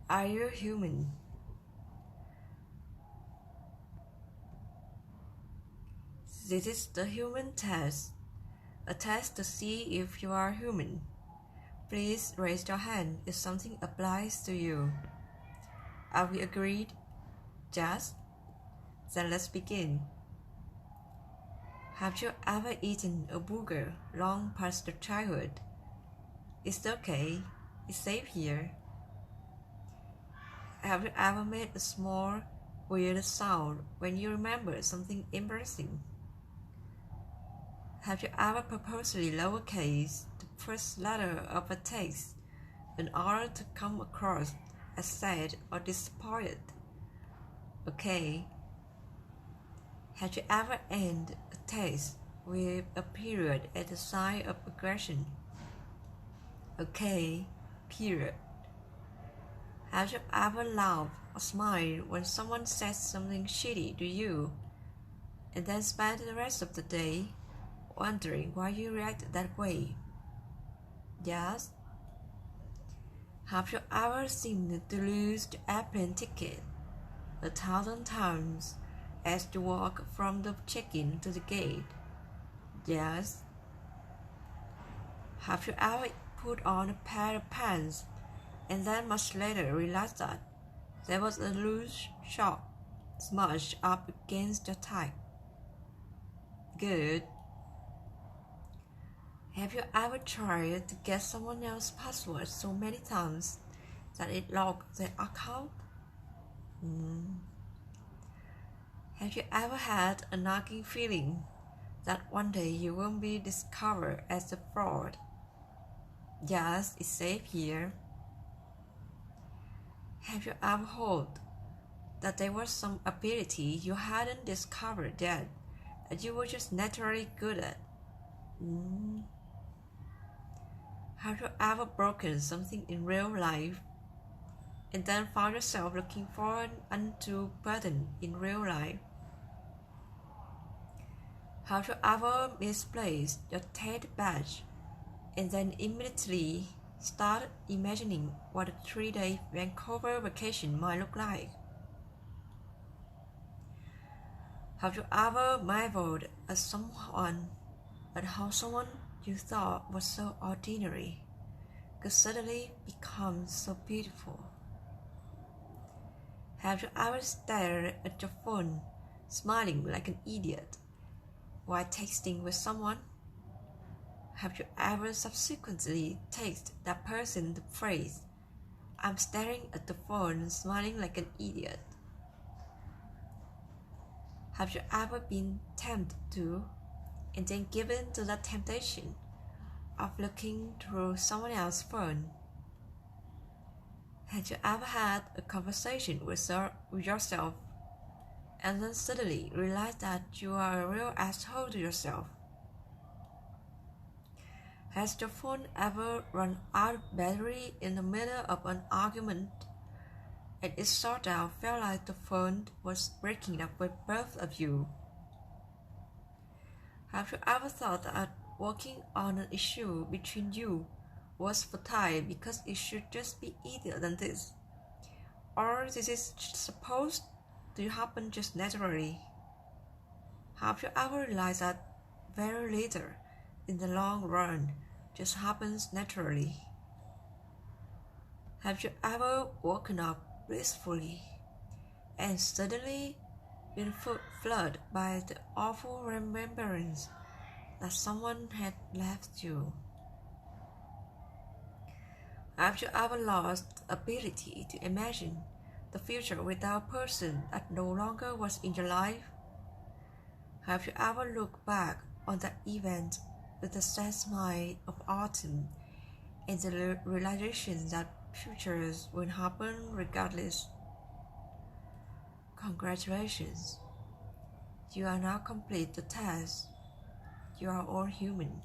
Are you human? This is the human test, a test to see if you are human. Please raise your hand if something applies to you. Are we agreed? Yes? Then let's begin. Have you ever eaten a burger long past your childhood? It's okay, it's safe here. Have you ever made a small, weird sound when you remember something embarrassing? Have you ever purposely lowercase the first letter of a text in order to come across as sad or disappointed? Okay. Have you ever ended a text with a period as a sign of aggression? Okay, period. Have you ever laughed or smiled when someone says something shitty to you, and then spent the rest of the day wondering why you reacted that way? Yes? Have you ever seemed to lose the airplane ticket 1,000 times as you walk from the check-in to the gate? Yes? Have you ever put on a pair of pants and then much later realized that there was a loose sock smudged up against your thigh? Good. Have you ever tried to get someone else's password so many times that it locked their account? Have you ever had a nagging feeling that one day you will be discovered as a fraud? Yes, it's safe here. Have you ever hoped that there was some ability you hadn't discovered yet that you were just naturally good at? Have you ever broken something in real life and then found yourself looking for an undo button in real life? Have you ever misplaced your TED badge and then immediately started imagining what a 3-day Vancouver vacation might look like? Have you ever marveled at how someone you thought was so ordinary could suddenly become so beautiful? Have you ever stared at your phone, smiling like an idiot, while texting with someone? Have you ever subsequently texted that person the phrase, "I'm staring at the phone, smiling like an idiot"? Have you ever been tempted to, and then given to that temptation of looking through someone else's phone? Have you ever had a conversation with yourself and then suddenly realized that you are a real asshole to yourself? Has your phone ever run out of battery in the middle of an argument and it sort of felt like the phone was breaking up with both of you? Have you ever thought that working on an issue between you was futile because it should just be easier than this? Or this is supposed to happen just naturally? Have you ever realized that very little in the long run just happens naturally? Have you ever woken up blissfully and suddenly been flooded by the awful remembrance that someone had left you? Have you ever lost the ability to imagine the future without a person that no longer was in your life? Have you ever looked back on that event with the sad smile of autumn and the realization that futures will happen regardless? Congratulations, you are now complete the test. You are all human.